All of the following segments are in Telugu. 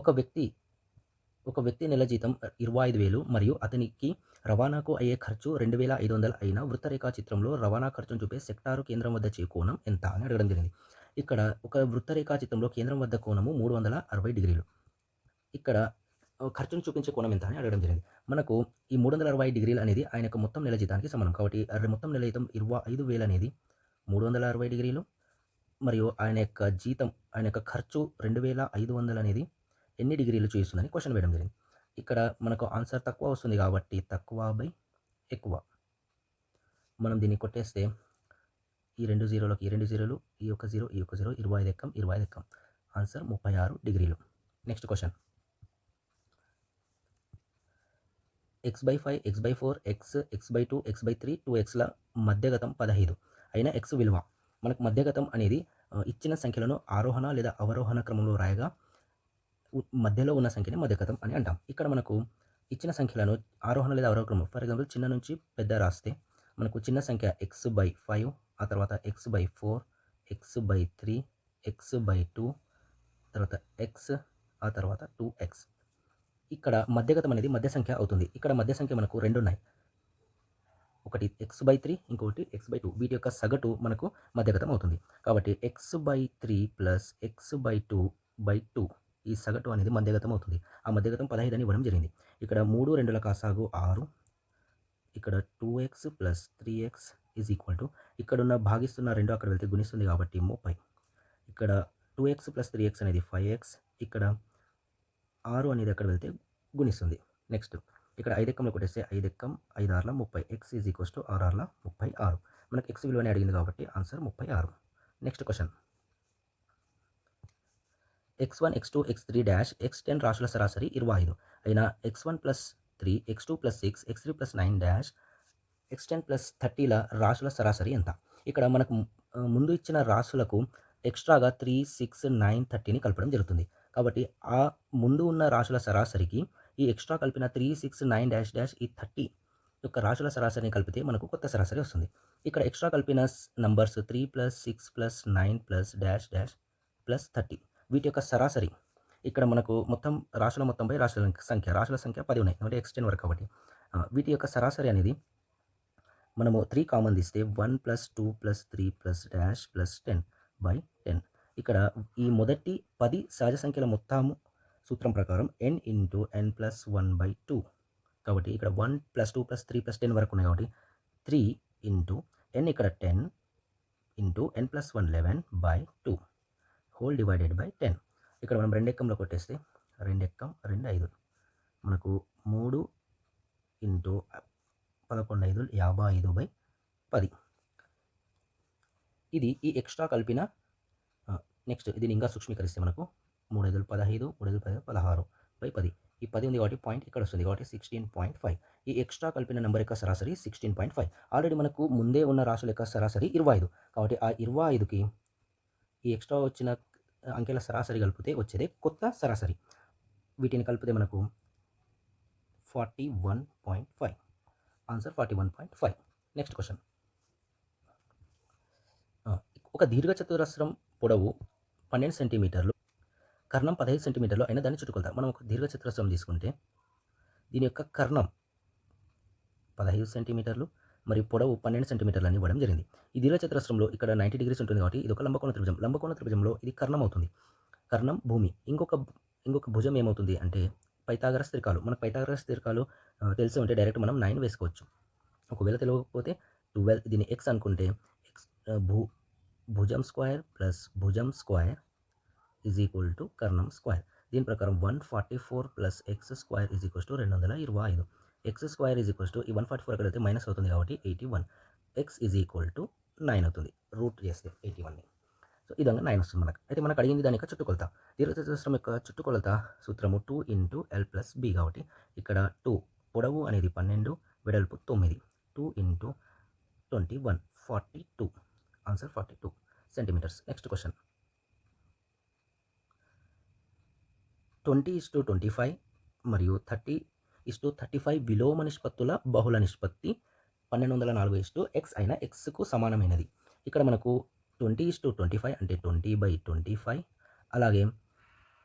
ఒక వ్యక్తి ఒక వ్యక్తి నెల జీతం 25,000 మరియు అతనికి రవాణాకు అయ్యే ఖర్చు 2,500 అయిన వృత్తరేఖా చిత్రంలో రవాణా ఖర్చును చూపే సెక్టారు కేంద్రం వద్ద కోణం ఎంత అని అడగడం జరిగింది. ఇక్కడ ఒక వృత్తరేఖా చిత్రంలో కేంద్రం వద్ద కోణము 360 డిగ్రీలు. ఇక్కడ ఖర్చును చూపించే కోణం ఎంత అని అడగడం జరిగింది. మనకు ఈ 360 డిగ్రీలు అనేది ఆయన యొక్క మొత్తం నెల జీతానికి సమానం. కాబట్టి మొత్తం నెల జీతం 25,000 అనేది 360 డిగ్రీలు మరియు ఆయన యొక్క ఖర్చు 2,500 అనేది ఎన్ని డిగ్రీలు చూపిస్తుందని క్వెషన్ వేయడం జరిగింది. ఇక్కడ మనకు ఆన్సర్ తక్కువ వస్తుంది కాబట్టి తక్కువ బై ఎక్కువ. మనం దీన్ని కొట్టేస్తే ఈ 2 జీరోలకి ఈ 2 జీరోలు, ఈ యొక్క 0, ఈ యొక్క 0, 25 ఎక్కం, 25 ఎక్కం. ఆన్సర్ 36 డిగ్రీలు. Next question. x/5, x/4, x/2, x/3, 2xల మధ్యగతం 15 అయిన x విలువ. మనకు మధ్యగతం అనేది ఇచ్చిన సంఖ్యలను ఆరోహణ లేదా అవరోహణ క్రమంలో రాయగా మధ్యలో ఉన్న సంఖ్యని మధ్యగతం అని అంటాం. ఇక్కడ మనకు ఇచ్చిన సంఖ్యలను ఆరోహణ లేదా అవరోహణ క్రమం, ఫర్ ఎగ్జాంపుల్ చిన్న నుంచి పెద్ద రాస్తే మనకు చిన్న సంఖ్య x/5, ఆ తర్వాత x/4, x/3, x/2, తర్వాత x, ఆ తర్వాత 2x. ఇక్కడ మధ్యగతం అనేది మధ్య సంఖ్య అవుతుంది. ఇక్కడ మధ్య సంఖ్య మనకు 2 ఉన్నాయి. ఒకటి x/3, ఇంకొకటి x/2. వీటి యొక్క సగటు మనకు మధ్యగతం అవుతుంది. కాబట్టి x/3 ప్లస్ x/2/2 ఈ సగటు అనేది మధ్యగతం అవుతుంది. ఆ మధ్యగతం 15 అని ఇవ్వడం జరిగింది. ఇక్కడ 3 2ల కాసాగు 6. ఇక్కడ 2x plus 3x is equal to, ఇక్కడున్న భాగిస్తున్న 2 అక్కడ వెళ్తే గుణిస్తుంది కాబట్టి 30. ఇక్కడ 2x ప్లస్ 3x అనేది 5x. ఇక్కడ 6 అనేది అక్కడ వెళ్తే గుణిస్తుంది. నెక్స్ట్ ఇక్కడ 5 ఎక్కంలో కొట్టేస్తే 5 ఎక్కం 5 ఆర్ల 30. x ఈజ్ ఈక్వల్స్ టు 6 ఆర్ల 36. మనకు x విలువని అడిగింది కాబట్టి answer 36. Next question. x1, x2, x3 dash x10 రాశుల సరాసరి 25 అయిన x1 plus 3, x2 plus 6, x3 plus 9 dash x10 plus 30ల రాశుల సరాసరి ఎంత? ఇక్కడ మనకు ముందు ఇచ్చిన రాశులకు ఎక్స్ట్రాగా 3, 6, 9, 30ని కలపడం జరుగుతుంది. కాబట్టి ఆ ముందు ఉన్న రాశుల సరాసరికి ఈ ఎక్స్ట్రా కలిపిన 3, 6, 9 డాష్ డాష్ ఈ 30 యొక్క రాశుల సరాసరిని కలిపితే మనకు కొత్త సరాసరి వస్తుంది. ఇక్కడ ఎక్స్ట్రా కలిపిన numbers 3 plus 6 plus 9 plus dash dash plus 30. వీటి యొక్క సరాసరి ఇక్కడ మనకు మొత్తం రాశుల మొత్తంపై రాశుల సంఖ్య 10 ఉన్నాయి. అంటే x10 వరకు. కాబట్టి వీటి యొక్క సరాసరి అనేది మనము 3 కామన్ తీస్తే 1 plus 2 plus 3 plus dash plus 10/10. ఇక్కడ ఈ మొదటి 10 సహజ సంఖ్యల మొత్తము సూత్రం ప్రకారం n ఇంటూ n ప్లస్ 1/2. కాబట్టి ఇక్కడ 1 ప్లస్ 2 ప్లస్ 3 ప్లస్ 10 వరకు ఉన్నాయి. కాబట్టి 3 ఇంటూ n ఇక్కడ 10 into n plus 1 11/2 whole divided by 10. ఇక్కడ మనం 2 ఎక్కంలో కొట్టేస్తే 2 ఎక్కం 2 5 మనకు 3 ఇంటూ 11 5 55/10. ఇది ఈ ఎక్స్ట్రా కలిపిన నెక్స్ట్ దీన్ని ఇంకా సూక్ష్మీకరిస్తే మనకు 3 5 15, 3 5 16/10. ఈ 10 ఉంది కాబట్టి పాయింట్ ఇక్కడ వస్తుంది కాబట్టి 16.5. ఈ ఎక్స్ట్రా కలిపిన నెంబర్ యొక్క సరాసరి 16.5. ఆల్రెడీ మనకు ముందే ఉన్న రాశుల యొక్క సరాసరి 25. కాబట్టి ఆ 25కి ఈ ఎక్స్ట్రా వచ్చిన అంకెల సరాసరి కలిపితే వచ్చేదే కొత్త సరాసరి. వీటిని కలిపితే మనకు 41.5. ఆన్సర్ 41.5. Next question. ఒక దీర్ఘచతురస్రం పొడవు 12 సెంటీమీటర్లు, కర్ణం 15 సెంటీమీటర్లు అయినా దాన్ని చుట్టుకొలత. మనం ఒక దీర్ఘచతురస్రం తీసుకుంటే దీని యొక్క కర్ణం 15 సెంటీమీటర్లు మరియు పొడవు 12 సెంటీమీటర్లు అని ఇవ్వడం జరిగింది. ఈ దీర్ఘచతురస్రంలో ఇక్కడ 90 డిగ్రీస్ ఉంటుంది కాబట్టి ఇది ఒక లంబకోణ త్రిభుజం. లంబకోణ త్రిభుజంలో ఇది కర్ణం అవుతుంది. కర్ణం భూమి. ఇంకొక భుజం ఏమవుతుంది అంటే పైథాగరస్ త్రికాలు. మనకు పైథాగరస్ త్రికాలు తెలిసి ఉంటే డైరెక్ట్ మనం 9 వేసుకోవచ్చు. ఒకవేళ తెలియకపోతే 12, దీన్ని x అనుకుంటే x భుజం స్క్వేర్ ప్లస్ భుజం స్క్వేర్ ఈజ్ ఈక్వల్ టు కర్ణం స్క్వేర్. దీని ప్రకారం 144 plus x square is equals to 225. X square is equals to ఈ 144 ఎక్కడైతే మైనస్ అవుతుంది కాబట్టి 81. ఎక్స్ ఈజ్ ఈక్వల్ టు 9 అవుతుంది. రూట్ చేస్తే 81ని. సో ఈ విధంగా 9 వస్తుంది మనకు. అయితే మనకు అడిగింది దాని యొక్క చుట్టుకొలత. దీర్ఘచతురస్రం యొక్క చుట్టుకొలత సూత్రము 2 ఇంటూ ఎల్ ప్లస్ బి. కాబట్టి ఇక్కడ 2 పొడవు అనేది 12, వెడల్పు 9. 2 into 21 42. Answer 42 centimetres. Next question. 20:25 మరియు 30:35 విలోమ నిష్పత్తుల బహుళ నిష్పత్తి 1204x అయిన xకు సమానమైనది. ఇక్కడ మనకు 20:25 అంటే 20/25, అలాగే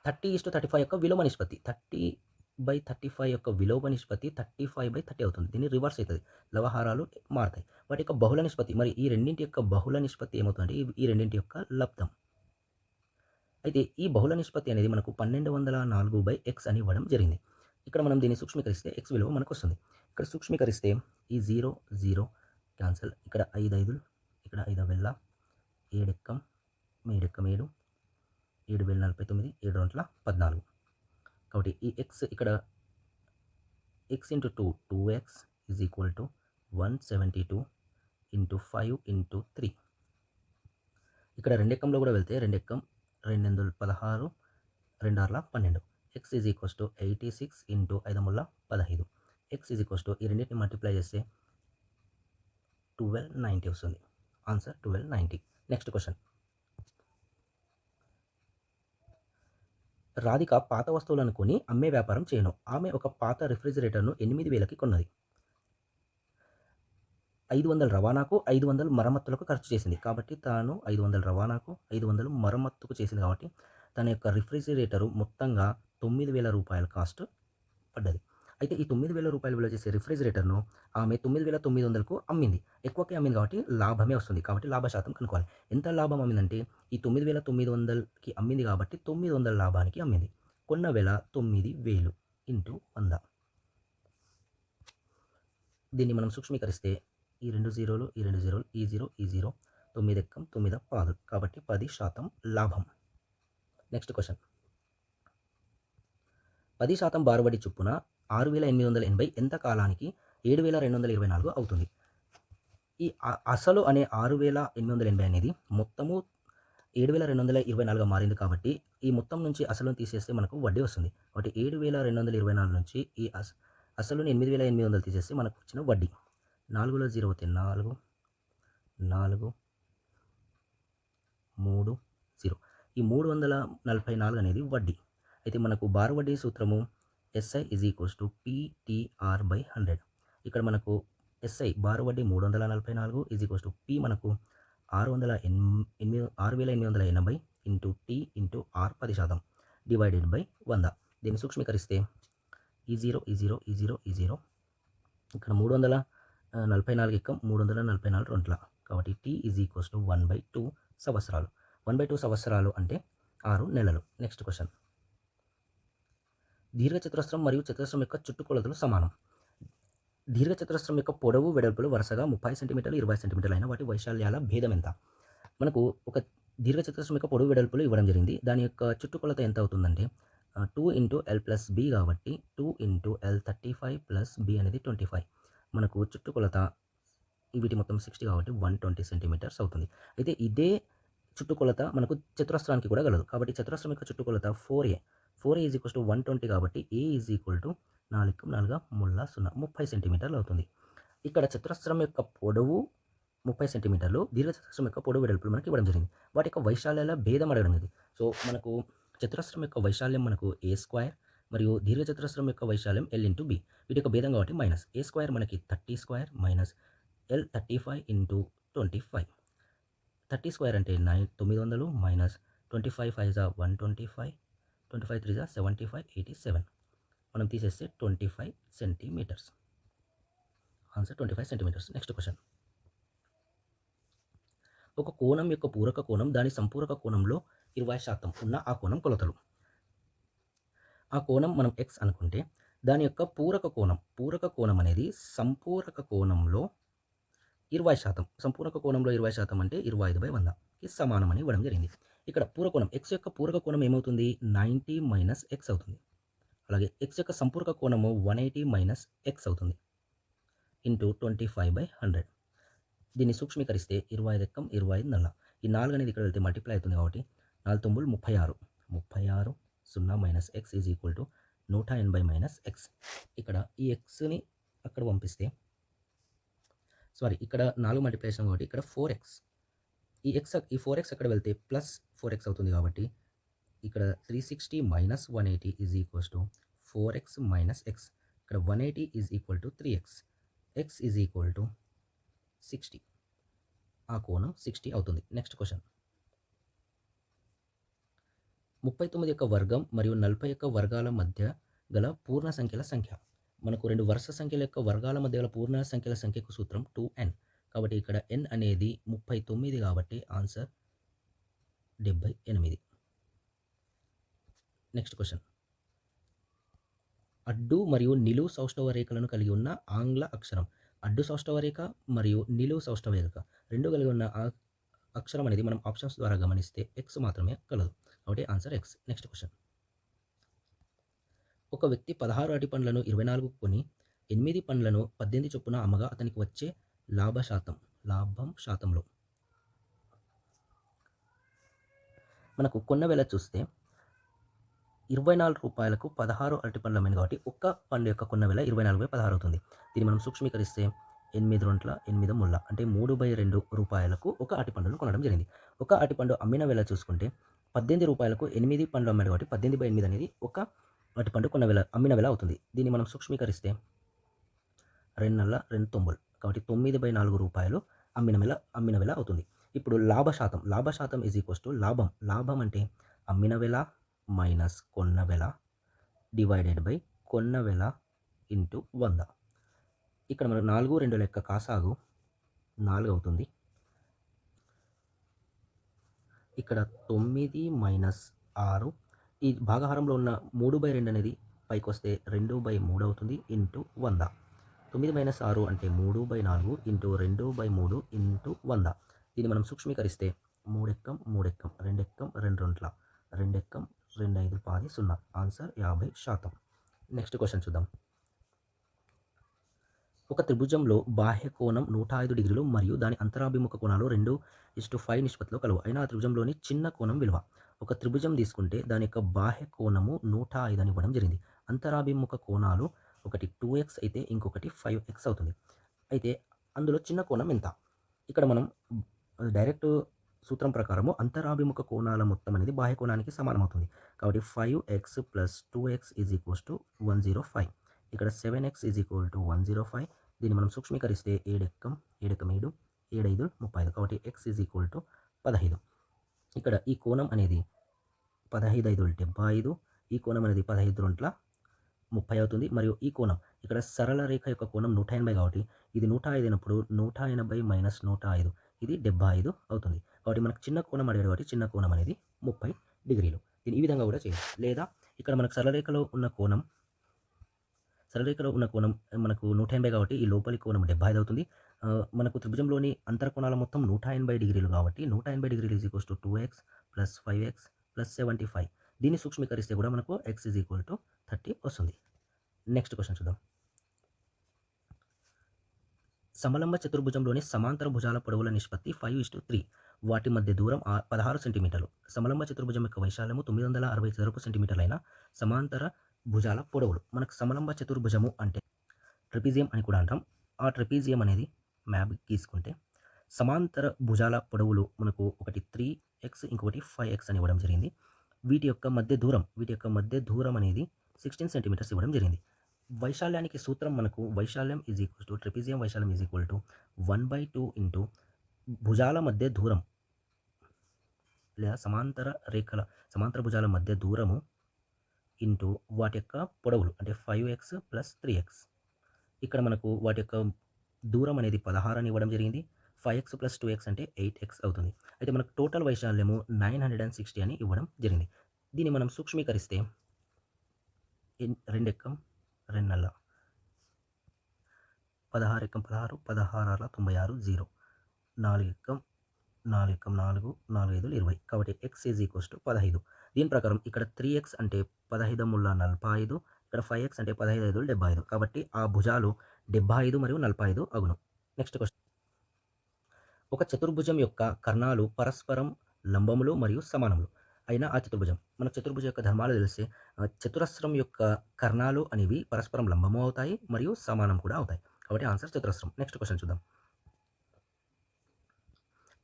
30:35 యొక్క విలోమ నిష్పత్తి. 30/35 యొక్క విలోమ నిష్పత్తి 35/30 అవుతుంది. దీన్ని రివర్స్ అయితది. లవహారాలు మారతాయి. వాటి యొక్క బహుళ నిష్పత్తి మరి ఈ రెండింటి యొక్క బహుళ నిష్పత్తి ఏమవుతుందంటే ఈ రెండింటి యొక్క లబ్దం. అయితే ఈ బహుళ నిష్పత్తి అనేది మనకు 1204/x అని ఇవ్వడం జరిగింది. ఇక్కడ మనం దీన్ని సూక్ష్మీకరిస్తే x విలువ మనకొస్తుంది. ఇక్కడ సూక్ష్మీకరిస్తే ఈ 0, 0 క్యాన్సల్. ఇక్కడ 5 5 ఇక్కడ 5 వెల్ల 7 ఎక్కం 7 ఎక్కం 7 7 వేల 49 7 రెంట్ల 14. కాబట్టి ఈ x ఇక్కడ x into 2 2x is equal to 172 into 5 into 3. ఇక్కడ రెండెక్కంలో కూడా వెళ్తే రెండెక్కం 2 16 2 6 12. x is equals to 86 into 5 ముళ్ళ 15. x ఈజ్ ఈక్వల్స్ టు ఈ రెండింటిని మల్టిప్లై చేస్తే 1290 వస్తుంది. ఆన్సర్ 1290. Next question. రాధిక పాత వస్తువులను కొని అమ్మే వ్యాపారం చేయను. ఆమె ఒక పాత రిఫ్రిజిరేటర్ను 8000కి కొన్నది. 500 రవాణాకు 500 మరమ్మతులకు ఖర్చు చేసింది. కాబట్టి తాను 500 రవాణాకు 500 మరమ్మతుకు చేసింది కాబట్టి తన యొక్క రిఫ్రిజిరేటరు మొత్తంగా 9000 రూపాయల కాస్ట్ పడ్డది. అయితే ఈ 9000 రూపాయలు విలువ చేసే రిఫ్రిజిరేటర్ను ఆమె 9900కు అమ్మింది. ఎక్కువకే అమ్మింది కాబట్టి లాభమే వస్తుంది. కాబట్టి లాభ శాతం కనుక్కోవాలి. ఎంత లాభం అమ్మిందంటే ఈ 9900కి అమ్మింది కాబట్టి 900 లాభానికి అమ్మింది. కొన్న వెల 9000 ఇంటూ 100. దీన్ని మనం సూక్ష్మీకరిస్తే ఈ 2 జీరోలు ఈ 2 జీరోలు ఈ 0 ఈ 0 9 ఎక్కం 9 పాదులు కాబట్టి 10% లాభం. Next question. 10% బారుబడి చొప్పున 6880 ఎంత కాలానికి 7224 అవుతుంది. ఈ అసలు అనే 6880 అనేది మొత్తము 7224గా మారింది కాబట్టి ఈ మొత్తం నుంచి అసలును తీసేస్తే మనకు వడ్డీ వస్తుంది. కాబట్టి 7224 నుంచి ఈ అసలుని 8880 తీసేస్తే మనకు వచ్చిన వడ్డీ 4లో 0 అవుతాయి 4 4 3 0. ఈ 344 అనేది వడ్డీ. అయితే మనకు బారు వడ్డీ సూత్రము SI is equals to PTR/100. ఇక్కడ మనకు SI బారు వడ్డీ 344 ఈజ్ ఈక్వల్స్ టు P మనకు 6880 into T into R 10% divided by 100. దీన్ని సూక్ష్మీకరిస్తే ఈ 0 ఈ 0 ఈ 0 ఈ 0 ఇక్కడ 344 ఎక్కం 344 రెంట్ల కాబట్టి T ఈజ్ ఈక్వల్స్ టు 1/2 సంవత్సరాలు. 1/2 సంవత్సరాలు అంటే 6 నెలలు. Next question. దీర్ఘచతురస్రం మరియు చతురస్రం యొక్క చుట్టుకొలతలు సమానం. దీర్ఘచతురస్రం యొక్క పొడవు వెడల్పులు వరుసగా 30 సెంటీమీటర్లు 20 సెంటీమీటర్లు అయిన వాటి వైశాల్యాల భేదం ఎంత? మనకు ఒక దీర్ఘచతురస్రం యొక్క పొడవు వెడల్పులు ఇవ్వడం జరిగింది. దాని యొక్క చుట్టుకొలత ఎంత అవుతుందంటే 2 ఇంటూ L ప్లస్ B కాబట్టి 2 ఇంటూ L 35 ప్లస్ B అనేది 25. మనకు చుట్టుకొలత వీటి మొత్తం 60 కాబట్టి 120 సెంటీమీటర్స్ అవుతుంది. అయితే ఇదే చుట్టుకొలత మనకు చతురస్రానికి కూడా గలదు. కాబట్టి చతురస్రం యొక్క చుట్టుకొలత 4A ఈజ్ ఈక్వల్స్ టు 120 కాబట్టి A ఈజ్ ఈక్వల్ టు 4 4 ముళ్ళ 0 30 సెంటీమీటర్లు అవుతుంది. ఇక్కడ చతురస్రం యొక్క పొడవు 30 సెంటీమీటర్లు, దీర్ఘచతురస్రం యొక్క పొడవు వెడల్పులు మనకి ఇవ్వడం జరిగింది. వాటి యొక్క వైశాల్యాల భేదం అడగడం ఇది. సో మనకు చతురస్రం యొక్క వైశాల్యం మనకు A² మరియు దీర్ఘచతురస్రం యొక్క వైశాల్యం L ఇంటూ B. వీటి యొక్క భేదం కాబట్టి మైనస్ A² మనకి 30² మైనస్ L 35 ఇంటూ 25. 30² అంటే 900 మైనస్ 25 5 125 25 3 75 87. మనం తీసేస్తే 25 centimetres. Answer 25 centimetres. Next question. ఒక కోణం యొక్క పూరక కోణం దాని సంపూరక కోణంలో 20% ఉన్న ఆ కోణం కొలతలు. ఆ కోణం మనం x అనుకుంటే దాని యొక్క పూరక కోణం అనేది సంపూరక కోణంలో 20%. సంపూరక కోణంలో 20% అంటే 25/100కి సమానమని ఇవ్వడం జరిగింది. ఇక్కడ పూరకోణం x యొక్క పూరక కోణం ఏమవుతుంది 90 మైనస్ x అవుతుంది. అలాగే x యొక్క సంపూరక కోణము 180 మైనస్ x అవుతుంది ఇంటూ 25/100. దీన్ని సూక్ష్మీకరిస్తే 25 ఎక్కం 25 నల్ల. ఈ 4 అనేది ఇక్కడ వెళ్తే మల్టిప్లై అవుతుంది కాబట్టి 4 9 36 36 0 minus x is equal to 180 minus x. ఇక్కడ ఈ xని అక్కడ పంపిస్తే ఇక్కడ 4 మల్టిప్లికేషన్ కాబట్టి ఇక్కడ 4x. ఈ 4x అక్కడ వెళ్తే ప్లస్ 4x అవుతుంది కాబట్టి ఇక్కడ 360 minus 180 is equals to 4x minus x. ఇక్కడ 180 is equal to 3x. x is equal to 60. ఆ కోణం 60 అవుతుంది. Next question. 39 యొక్క వర్గం మరియు 40 యొక్క వర్గాల మధ్య గల పూర్ణ సంఖ్యల సంఖ్య. మనకు 2 వరుస సంఖ్యల యొక్క వర్గాల మధ్య గల పూర్ణ సంఖ్యల సంఖ్యకు సూత్రం 2n. కాబట్టి ఇక్కడ n అనేది 39 కాబట్టి ఆన్సర్ 78. Next question. అడ్డు మరియు నిలువు సౌష్ఠవ రేఖలను కలిగి ఉన్న ఆంగ్ల అక్షరం. అడ్డు సౌష్ఠవ రేఖ మరియు నిలువు సౌష్ఠవ రేఖ రెండు కలిగి ఉన్న అక్షరం అనేది మనం ఆప్షన్స్ ద్వారా గమనిస్తే ఎక్స్ మాత్రమే కలదు. కాబట్టి ఆన్సర్ ఎక్స్. Next question. ఒక వ్యక్తి 16 అరటి పండ్లను 24 కొని 8 పండ్లను 18 చొప్పున అమ్మగా అతనికి వచ్చే లాభం శాతంలో మనకు కొన్న వేళ చూస్తే 24 రూపాయలకు 16 అరటి పండ్లు అమ్మింది కాబట్టి ఒక్క పండు యొక్క కొన్న వేళ 24/16 అవుతుంది. దీన్ని మనం సూక్ష్మీకరిస్తే 8 రొంట్ల 8 ముళ్ళ అంటే 3/2 రూపాయలకు ఒక అరటి పండును కొనడం జరిగింది. ఒక అరటి పండు అమ్మిన వేళ చూసుకుంటే 18 రూపాయలకు 8 పండ్లు అమ్మాడు కాబట్టి 18/8 అనేది ఒక అరటి పండు అమ్మిన వేళ అవుతుంది. దీన్ని మనం సూక్ష్మీకరిస్తే 2 నల్ల 2 తొంబులు కాబట్టి 9/4 రూపాయలు అమ్మిన వేళ అవుతుంది. ఇప్పుడు లాభ శాతం ఈజ్ ఈక్వల్స్ టు లాభం అంటే అమ్మిన వేళ మైనస్ కొన్న వేళ డివైడెడ్ బై కొన్న వేళ ఇంటూ 100. ఇక్కడ మనకు 4 2 లెక్క కాసాగు 4 అవుతుంది. ఇక్కడ 9 మైనస్ 6 ఈ భాగహారంలో ఉన్న 3/2 అనేది పైకి వస్తే 2/3 అవుతుంది ఇంటూ 100. 9 మైనస్ 6 అంటే 3/4 ఇంటూ 2/3 ఇంటూ 100. దీన్ని మనం సూక్ష్మీకరిస్తే 3 ఎక్కం 2 ఎక్కం 2 రొంట్ల 2 ఎక్కం 2 5 10 0. ఆన్సర్ 50%. నెక్స్ట్ క్వశ్చన్ చూద్దాం. ఒక త్రిభుజంలో బాహ్య కోణం 105 డిగ్రీలు మరియు దాని అంతరాభిముఖ కోణాలు 2:5 నిష్పత్తిలో కలవు. అయినా ఆ త్రిభుజంలోని చిన్న కోణం విలువ. ఒక త్రిభుజం తీసుకుంటే దాని యొక్క బాహ్య కోణము 105 అని ఇవ్వడం జరిగింది. అంతరాభిముఖ కోణాలు ఒకటి 2x అయితే ఇంకొకటి 5x అవుతుంది. అయితే అందులో చిన్న కోణం ఎంత? ఇక్కడ మనం డైరెక్ట్ సూత్రం ప్రకారము అంతరాభిముఖ కోణాల మొత్తం అనేది బాహ్య కోణానికి సమానమవుతుంది. కాబట్టి 5x + 2x = 105. ఇక్కడ 7x = 105. దీన్ని మనం సూక్ష్మీకరిస్తే 7 ఎక్కం 7 7 7 5 35. కాబట్టి x = 15. ఇక్కడ ఈ కోణం అనేది 15 5 75. ఈ కోణం అనేది 15 రొంట్ల 30 అవుతుంది. మరియు ఈ కోణం ఇక్కడ సరళ రేఖ యొక్క కోణం 180 కాబట్టి ఇది 105 అయినప్పుడు 180 మైనస్ 105 ఇది 75 అవుతుంది. కాబట్టి మనకు చిన్న కోణం అడిగాడు కాబట్టి చిన్న కోణం అనేది 30 డిగ్రీలు. దీన్ని ఈ విధంగా కూడా చేయొచ్చు. లేదా ఇక్కడ మనకు సరళ రేఖలో ఉన్న కోణం మనకు 180 కాబట్టి ఈ లోపలి కోణం 75 అవుతుంది. మనకు త్రిభుజంలోని అంతర కోణాల మొత్తం 180 డిగ్రీలు కాబట్టి 180 డిగ్రీలు = 2x + 5x + 75. దీన్ని సూక్ష్మీకరిస్తే కూడా మనకు x = 30 వస్తుంది. నెక్స్ట్ క్వశ్చన్ చూద్దాం. సమలంబ చతుర్భుజంలోని సమాంతర భుజాల పొడవుల నిష్పత్తి 5:3. వాటి మధ్య దూరం 16 సెంటీమీటర్లు. సమలంబ చతుర్భుజం యొక్క వైశాల్యము 960 చదరపు సెంటీమీటర్లైన సమాంతర భుజాల పొడవులు. మనకు సమలంబ చతుర్భుజము అంటే ట్రెపీజియం అని కూడా అంటాం. ఆ ట్రెపీజియం అనేది మ్యాప్ గీసుకుంటే సమాంతర భుజాల పొడవులు మనకు ఒకటి 3x ఇంకొకటి 5x అని ఇవ్వడం జరిగింది. వీటి యొక్క మధ్య దూరం అనేది 16 సెంటీమీటర్స్ ఇవ్వడం జరిగింది. వైశాల్యానికి సూత్రం మనకు వైశాల్యం ట్రెపీజియం వైశాల్యం = 1/2 ఇంటూ భుజాల మధ్య దూరం లేదా సమాంతర భుజాల మధ్య దూరము ఇంటూ వాటి యొక్క పొడవులు అంటే 5x + 3x. ఇక్కడ మనకు వాటి యొక్క దూరం అనేది 16 అని ఇవ్వడం జరిగింది. 5x + 2x అంటే 8x అవుతుంది. అయితే మనకు టోటల్ వైశాల్యము 960 అని ఇవ్వడం జరిగింది. దీన్ని మనం సూక్ష్మీకరిస్తే 2 ఎక్కం 2 నల్ల 16 ఎక్కం 16 16 6 96 0 4 ఎక్కం 4 ఎక్కం 4 4 5 20. కాబట్టి x = 15. దీని ప్రకారం ఇక్కడ 3x అంటే 15 ముళ్ళ 45. ఇక్కడ 5x అంటే 15 5 75. కాబట్టి ఆ భుజాలు 75 మరియు 45 అగును. Next question. ఒక చతుర్భుజం యొక్క కర్ణాలు పరస్పరం లంబములు మరియు సమానములు అయిన ఆ చతుర్భుజం. మనకు చతుర్భుజం యొక్క ధర్మాలు తెలిస్తే చతురస్రం యొక్క కర్ణాలు అనేవి పరస్పరం లంబము అవుతాయి మరియు సమానం కూడా అవుతాయి. కాబట్టి ఆన్సర్ చతురస్రం. నెక్స్ట్ క్వశ్చన్ చూద్దాం.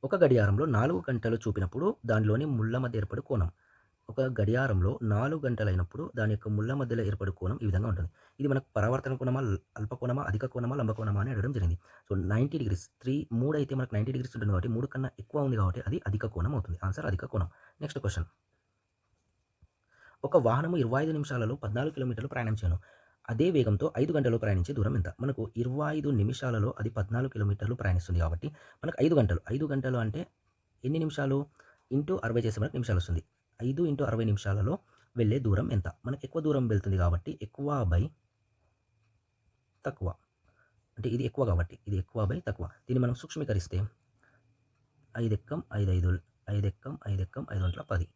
ఒక గడియారంలో 4 గంటలు చూపినప్పుడు దానిలోని ముళ్ళ మధ్య ఏర్పడు కోణం. ఒక గడియారంలో 4 గంటలైనప్పుడు దాని యొక్క ముళ్ళ మధ్యలో ఏర్పడు కోణం ఈ విధంగా ఉంటుంది. ఇది మనకు పరావర్తన కోణమా, అల్పకోణమా, అధిక కోణమా, లంబకోణమా అని అడగడం జరిగింది. సో 90 డిగ్రీస్ 3 అయితే మనకు 90 డిగ్రీస్ ఉంటుంది కాబట్టి 3 కన్నా ఎక్కువ ఉంది కాబట్టి అది అధిక కోణం అవుతుంది. ఆన్సర్ అధిక కోణం. Next question. ఒక వాహనము 25 నిమిషాలలో 14 కిలోమీటర్లు ప్రయాణించాను. అదే వేగంతో 5 గంటల్లో ప్రయాణించే దూరం ఎంత? మనకు 25 నిమిషాలలో అది 14 కిలోమీటర్లు ప్రయాణిస్తుంది కాబట్టి మనకు 5 గంటలు. 5 గంటలు అంటే ఎన్ని నిమిషాలు? ఇంటూ 60 చేస్తే మనకు నిమిషాలొస్తుంది. 5 ఇంటూ 60 నిమిషాలలో వెళ్ళే దూరం ఎంత? మనకు ఎక్కువ దూరం వెళ్తుంది కాబట్టి ఎక్కువ బై తక్కువ. అంటే ఇది ఎక్కువ కాబట్టి ఇది ఎక్కువ బై తక్కువ. దీన్ని మనం సూక్ష్మీకరిస్తే 5 ఎక్కం 5 ఐదులు 5 ఎక్కం 5 ఎక్కం 5 ఒంట్ల 10.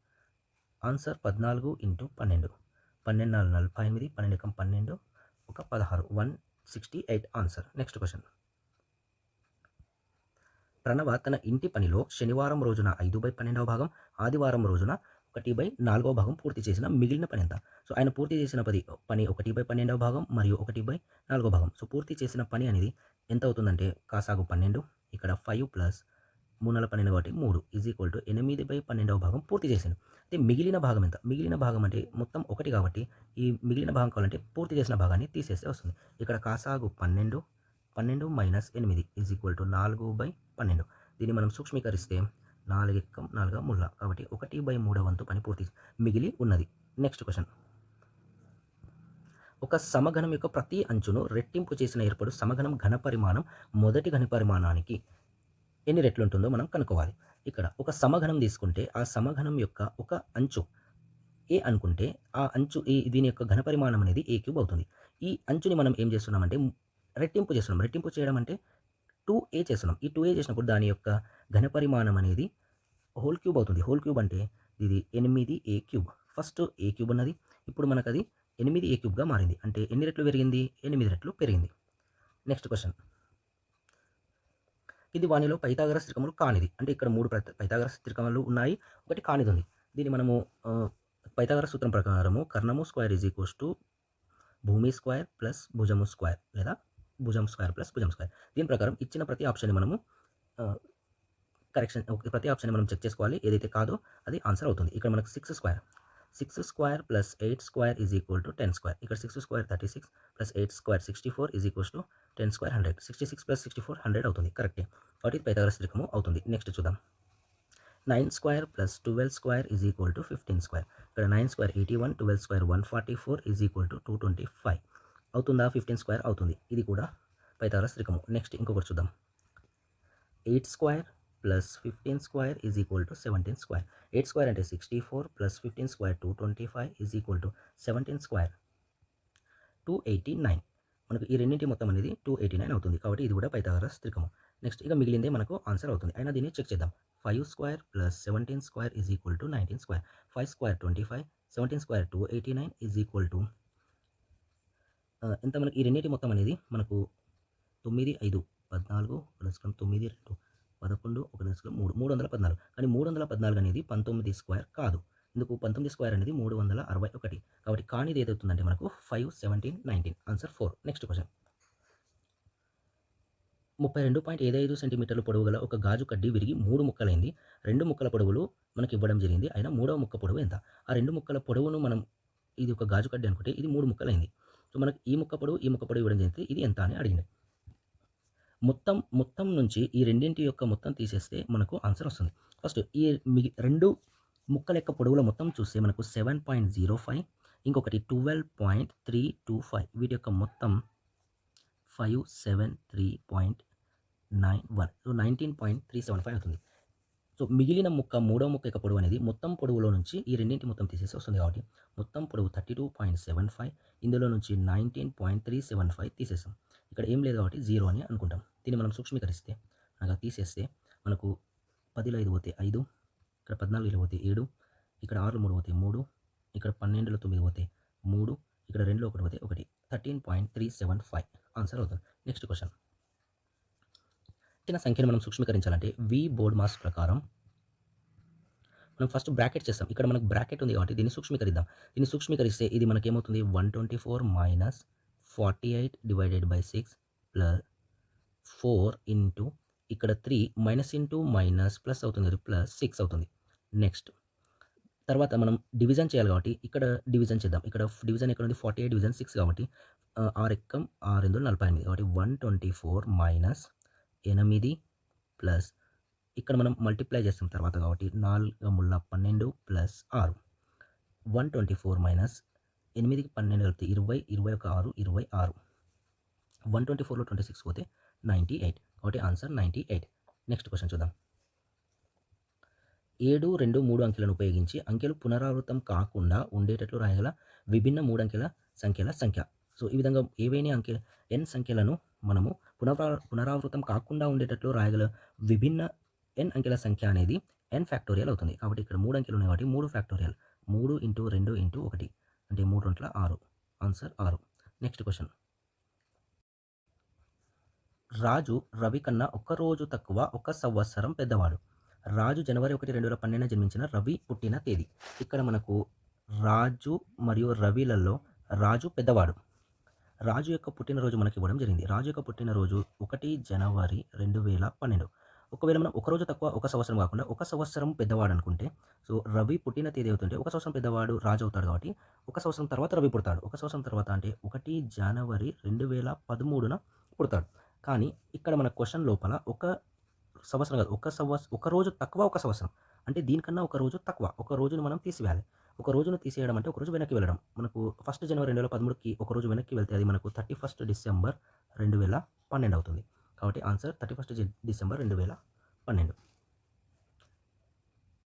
Answer 14 into 12. 12 నాలుగు 48, 12 ఎక్కం 12 ఒక 16. 168 ఆన్సర్. Next question. ప్రణవ తన ఇంటి పనిలో శనివారం రోజున 5/12వ భాగం, ఆదివారం రోజున 1/4వ భాగం పూర్తి చేసిన మిగిలిన పని ఎంత? సో, ఆయన పూర్తి చేసిన పని 1/12వ భాగం మరియు 1/4వ భాగం. సో, పూర్తి చేసిన పని అనేది ఎంత అవుతుందంటే కాసాగు 12 ఇక్కడ 5 ప్లస్ 3 కాబట్టి 3 8/12వ భాగం పూర్తి చేసిండు. అయితే మిగిలిన భాగం ఎంత? మిగిలిన భాగం అంటే మొత్తం 1 కాబట్టి ఈ మిగిలిన భాగం కావాలంటే పూర్తి చేసిన భాగాన్ని తీసేస్తే వస్తుంది. ఇక్కడ కాసాగు 12 మైనస్ 8 4/12. దీన్ని మనం సూక్ష్మీకరిస్తే 4 ఎక్కం 4 ముల్ల కాబట్టి 1/3 వంతు పని పూర్తి మిగిలి ఉన్నది. Next question. ఒక సమఘనం యొక్క ప్రతి అంచును రెట్టింపు చేసిన ఏర్పడు సమఘనం ఘనపరిమాణం మొదటి ఘనపరిమాణానికి ఎన్ని రెట్లు ఉంటుందో మనం కనుక్కోవాలి. ఇక్కడ ఒక సమఘనం తీసుకుంటే ఆ సమఘనం యొక్క ఒక అంచు ఏ అనుకుంటే ఆ అంచు దీని యొక్క ఘనపరిమాణం అనేది ఏ క్యూబ్ అవుతుంది. ఈ అంచుని మనం ఏం చేస్తున్నామంటే రెట్టింపు చేస్తున్నాం. రెట్టింపు చేయడం అంటే 2a చేస్తున్నాం. ఈ 2a చేసినప్పుడు దాని యొక్క ఘనపరిమాణం అనేది హోల్ క్యూబ్ అవుతుంది. హోల్ క్యూబ్ అంటే ఇది 8a cube. First a cube ఉన్నది. ఇప్పుడు మనకు అది 8a క్యూబ్గా మారింది. అంటే ఎన్ని రెట్లు పెరిగింది? 8 రెట్లు పెరిగింది. Next question. ఇది వానిలో పైథాగరస్ త్రికములు కానిది. అంటే ఇక్కడ 3 పైథాగరస్ త్రికములు ఉన్నాయి. ఒకటి కానిది ఉంది. దీన్ని మనము పైథాగరస్ సూత్రం ప్రకారము కర్ణము స్క్వేర్ ఈజ్ ఈక్వల్స్ టు భూమి స్క్వేర్ ప్లస్ భుజము స్క్వేర్ లేదా భుజం స్క్వేర్ ప్లస్ భుజం స్క్వేర్. దీని ప్రకారం ఇచ్చిన ప్రతి ఆప్షన్ని మనము ప్రతి ఆప్షన్ని మనం చెక్ చేసుకోవాలి. ఏదైతే కాదో అది ఆన్సర్ అవుతుంది. ఇక్కడ మనకు 6 square plus 8 square is equal to 10 square. ఇక్కడ 6 square 36 plus 8 square 64 is equals to 10 square 100. 66 plus 64 100 అవుతుంది. కరెక్టే. కాబట్టి పైథాగరస్ త్రికము అవుతుంది. నెక్స్ట్ చూద్దాం. 9 square plus 12 square is equal to 15 square. ఇక్కడ 9 square 81, 12 square 144 is equal to 225 అవుతుందా? 15 స్క్వేర్ అవుతుంది. ఇది కూడా పైథాగరస్ త్రికము. నెక్స్ట్ ఇంకొకటి చూద్దాం. 8 square plus 15 square is equal to 17 square. 8 square అంటే 64 plus 15 square 225 is equal to 17 square 289. మనకు ఈ రెండింటి మొత్తం అనేది 289 అవుతుంది. కాబట్టి ఇది కూడా పైథాగరస్ త్రికము. నెక్స్ట్ ఇక మిగిలిందే మనకు ఆన్సర్ అవుతుంది. అయినా దీన్ని చెక్ చేద్దాం. 5 square plus 17 square is equal to 19 square. 5 square 25, 17 square 289 is equal to ఎంత? మనకి ఈ రెండింటి మొత్తం అనేది మనకు 9, 5, 14, 9, 2, 11, 3, 314. కానీ 314 అనేది 19 స్క్వేర్ కాదు. ఎందుకు? 19 స్క్వేర్ అనేది 361. కాబట్టి కానిది ఏదవుతుందంటే మనకు 5, 17, 19 ఆన్సర్ 4. Next question. 32.55 సెంటీమీటర్ల పొడవు గల ఒక గాజు కడ్డీ విరిగి 3 ముక్కలైంది. 2 ముక్కల పొడవులు మనకి ఇవ్వడం జరిగింది. అయినా 3వ ముక్క పొడవు ఎంత? ఆ 2 ముక్కల పొడవును మనం ఇది ఒక గాజు కడ్డీ అనుకుంటే ఇది 3 ముక్కలైంది. సో, మనకి ఈ ముక్క పొడవు ఇవ్వడం జరిగింది. ఇది ఎంత అని అడిగింది. మొత్తం నుంచి ఈ రెండింటి యొక్క మొత్తం తీసేస్తే మనకు ఆన్సర్ వస్తుంది. ఫస్ట్ ఈ 2 ముక్కల యొక్క పొడవుల మొత్తం చూస్తే మనకు 7.05, ఇంకొకటి 12.325. వీటి యొక్క మొత్తం 573.91. సో, 19.375 అవుతుంది. సో, మిగిలిన ముక్క మూడో ముక్క యొక్క పొడవు అనేది మొత్తం పొడవులో నుంచి ఈ రెండింటి మొత్తం తీసేసి వస్తుంది. కాబట్టి మొత్తం పొడవు 32.75, ఇందులో నుంచి 19.375 తీసేసాం. ఇక్కడ ఏం లేదు కాబట్టి 0 అని అనుకుంటాం. దీన్ని మనం సూక్ష్మీకరిస్తే అనగా తీసేస్తే మనకు 10లో 5 పోతే 5, ఇక్కడ 14లో పోతే 7, ఇక్కడ 6లో 3 పోతే 3, ఇక్కడ 12లో 9 పోతే 3, ఇక్కడ 2లో 1 పోతే 1. 13.375 ఆన్సర్ అవుతుంది. Next question. ఇచ్చిన సంఖ్యను మనం సూక్ష్మీకరించాలంటే వి బోర్డ్ మాస్ ప్రకారం మనం ఫస్ట్ బ్రాకెట్ చేస్తాం. ఇక్కడ మనకు బ్రాకెట్ ఉంది కాబట్టి దీన్ని సూక్ష్మీకరిద్దాం. దీన్ని సూక్ష్మీకరిస్తే ఇది మనకేమవుతుంది? 124 minus 48 divided by 6 plus 4 into ఇక్కడ 3 మైనస్ ఇంటూ మైనస్ ప్లస్ అవుతుంది కదా, ప్లస్ 6 అవుతుంది. నెక్స్ట్ తర్వాత మనం డివిజన్ చేయాలి కాబట్టి ఇక్కడ డివిజన్ చేద్దాం. ఇక్కడ డివిజన్ ఎక్కడ ఉంది? 48 డివిజన్ 6 కాబట్టి 6 ఎక్కం 6 48 కాబట్టి 124 మైనస్ 8 ప్లస్ ఇక్కడ మనం మల్టిప్లై చేస్తాం తర్వాత కాబట్టి 4 ముళ్ళ 12 ప్లస్ 6 124 మైనస్ 8కి 12 కలిపితే 20, 21 6, 26. 124లో 26 పోతే 98. కాబట్టి ఆన్సర్ 98. నెక్స్ట్ క్వెషన్ చూద్దాం. 7, 2, 3 అంకెలను ఉపయోగించి అంకెలు పునరావృతం కాకుండా ఉండేటట్లు రాయగల విభిన్న 3 అంకెల సంఖ్యల సంఖ్య. సో, ఈ విధంగా ఏవైనా n సంఖ్యలను మనము పునరావృతం కాకుండా ఉండేటట్లు రాయగల విభిన్న n అంకెల సంఖ్య అనేది n ఫ్యాక్టోరియల్ అవుతుంది. కాబట్టి ఇక్కడ 3 అంకెలు ఉన్నాయి కాబట్టి 3 ఫ్యాక్టోరియల్. 3 ఇంటూ 2 ఇంటూ 1 అంటే 3 రెంట్ల 6. Answer 6. Next question. Raju Ravi కన్నా ఒక్క రోజు తక్కువ 1 సంవత్సరం పెద్దవాడు. రాజు జనవరి 1, 2012 జన్మించిన రవి పుట్టిన తేదీ. ఇక్కడ మనకు రాజు మరియు రవిలలో రాజు పెద్దవాడు. రాజు యొక్క పుట్టినరోజు మనకి ఇవ్వడం జరిగింది. రాజు యొక్క పుట్టినరోజు 1 జనవరి 2012. ఒకవేళ మనం ఒక రోజు తక్కువ 1 సంవత్సరం కాకుండా 1 సంవత్సరం పెద్దవాడు అనుకుంటే, సో, రవి పుట్టిన తేదీ అవుతుంటే 1 సంవత్సరం పెద్దవాడు రాజు అవుతాడు కాబట్టి 1 సంవత్సరం తర్వాత రవి పుడతాడు. 1 సంవత్సరం తర్వాత అంటే 1 జనవరి 2013న పుడతాడు. కానీ ఇక్కడ మన క్వెషన్ లోపల ఒక సంవత్సరం కాదు, ఒక రోజు తక్కువ 1 సంవత్సరం. అంటే దీనికన్నా ఒక రోజు తక్కువ. ఒక రోజును మనం తీసివేయాలి. ఒక రోజును తీసేయడం అంటే ఒక రోజు వెనక్కి వెళ్ళడం. మనకు 1 జనవరి 2013కి ఒక రోజు వెనక్కి వెళ్తే అది మనకు 31 డిసెంబర్ 2012 అవుతుంది. కాబట్టి ఆన్సర్ 31 డిసెంబర్ 2012.